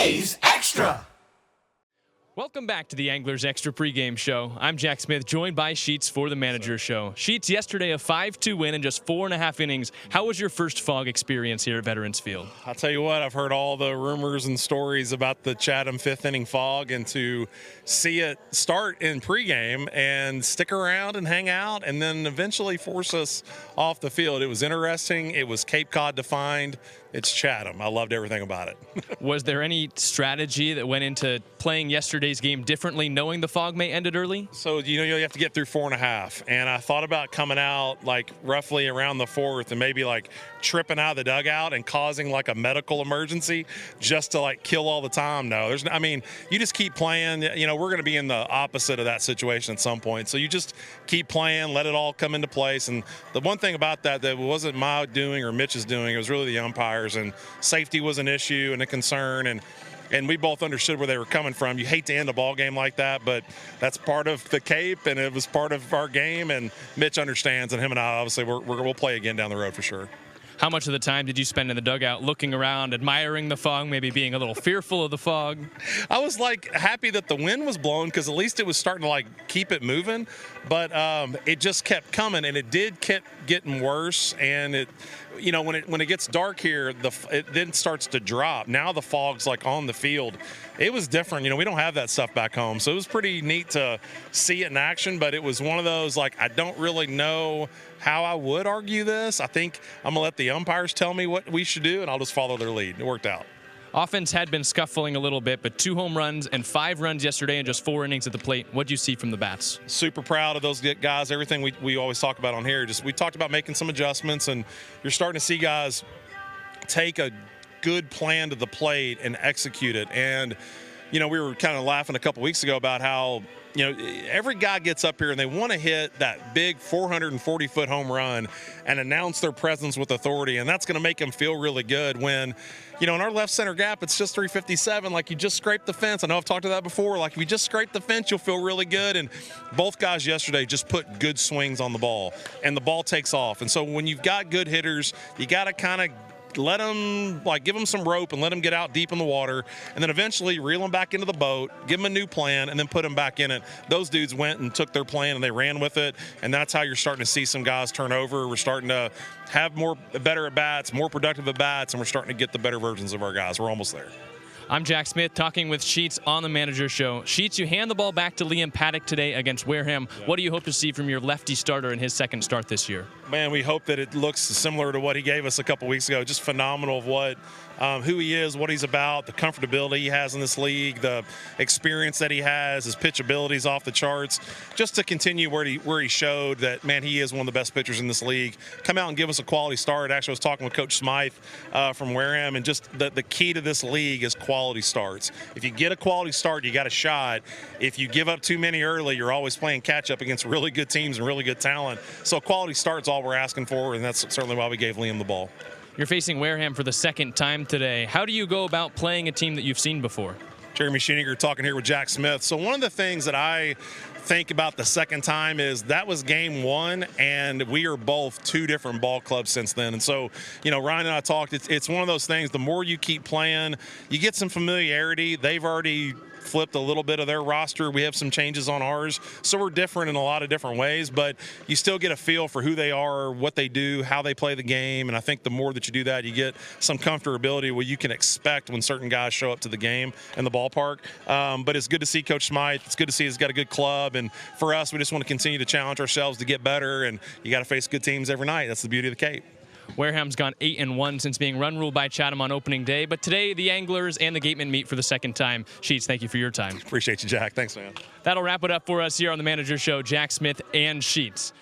Today's Extra. Welcome back to the Anglers Extra pregame show. I'm Jack Smith, joined by Sheets for the Manager Show. Sheets, yesterday a 5-2 win in just 4.5 innings. How was your first fog experience here at Veterans Field? I'll tell you what, I've heard all the rumors and stories about the Chatham fifth inning fog, and to see it start in pregame and stick around and hang out and then eventually force us off the field. It was interesting. It was Cape Cod defined. It's Chatham. I loved everything about it. Was there any strategy that went into playing yesterday's game differently, knowing the fog may end it early? So, you have to get through 4.5. And I thought about coming out like roughly around the fourth and maybe like tripping out of the dugout and causing like a medical emergency just to like kill all the time. No, you just keep playing. We're going to be in the opposite of that situation at some point. So you just keep playing, let it all come into place. And the one thing about that wasn't my doing or Mitch's doing, it was really the umpires, and safety was an issue and a concern. And we both understood where they were coming from. You hate to end a ball game like that, but that's part of the Cape, and it was part of our game. And Mitch understands, and him and I, obviously, we'll play again down the road for sure. How much of the time did you spend in the dugout looking around, admiring the fog, maybe being a little fearful of the fog? I was like happy that the wind was blowing because at least it was starting to like keep it moving, but it just kept coming, and it did keep getting worse. And it, when it gets dark here, it then starts to drop. Now the fog's like on the field. It was different. We don't have that stuff back home, so it was pretty neat to see it in action. But it was one of those like I don't really know how I would argue this. I think I'm gonna let the umpires tell me what we should do, and I'll just follow their lead. It worked out. Offense had been scuffling a little bit, but 2 home runs and 5 runs yesterday in just 4 innings at the plate. What do you see from the bats? Super proud of those guys. Everything we always talk about on here. We talked about making some adjustments, and you're starting to see guys take a good plan to the plate and execute it. And we were kind of laughing a couple weeks ago about how every guy gets up here and they want to hit that big 440-foot home run and announce their presence with authority, and that's going to make them feel really good when, in our left center gap, it's just 357. Like, you just scraped the fence. I know I've talked to that before. Like, if you just scrape the fence, you'll feel really good. And both guys yesterday just put good swings on the ball, and the ball takes off. And so when you've got good hitters, you got to kind of let them, give them some rope and let them get out deep in the water, and then eventually reel them back into the boat, give them a new plan, and then put them back in it. Those dudes went and took their plan and they ran with it, and that's how you're starting to see some guys turn over. We're starting to have better at-bats, more productive at-bats, and we're starting to get the better versions of our guys. We're almost there. I'm Jack Smith, talking with Sheets on the Manager Show. Sheets, you hand the ball back to Liam Paddock today against Wareham. Yeah. What do you hope to see from your lefty starter in his second start this year? Man, we hope that it looks similar to what he gave us a couple weeks ago. Just phenomenal of who he is, what he's about, the comfortability he has in this league, the experience that he has, his pitch abilities off the charts. Just to continue where he showed that, man, he is one of the best pitchers in this league. Come out and give us a quality start. Actually, I was talking with Coach Smythe from Wareham, and just the key to this league is quality starts. If you get a quality start, you got a shot. If you give up too many early, you're always playing catch up against really good teams and really good talent. So quality start's all we're asking for, and that's certainly why we gave Liam the ball. You're facing Wareham for the second time today. How do you go about playing a team that you've seen before? Jeremy Sheetinger talking here with Jack Smith. So one of the things that I think about the second time is that was game 1, and we are both 2 different ball clubs since then. And so, Ryan and I talked, it's one of those things, the more you keep playing, you get some familiarity. They've already flipped a little bit of their roster. We have some changes on ours. So we're different in a lot of different ways, but you still get a feel for who they are, what they do, how they play the game. And I think the more that you do that, you get some comfortability what you can expect when certain guys show up to the game in the ballpark. But it's good to see Coach Smythe. It's good to see he's got a good club. And for us, we just want to continue to challenge ourselves to get better. And you got to face good teams every night. That's the beauty of the Cape. Wareham's gone 8-1 since being run ruled by Chatham on opening day, but today the Anglers and the Gatemen meet for the second time. Sheets, thank you for your time. Appreciate you, Jack. Thanks, man. That'll wrap it up for us here on the Manager Show. Jack Smith and Sheets.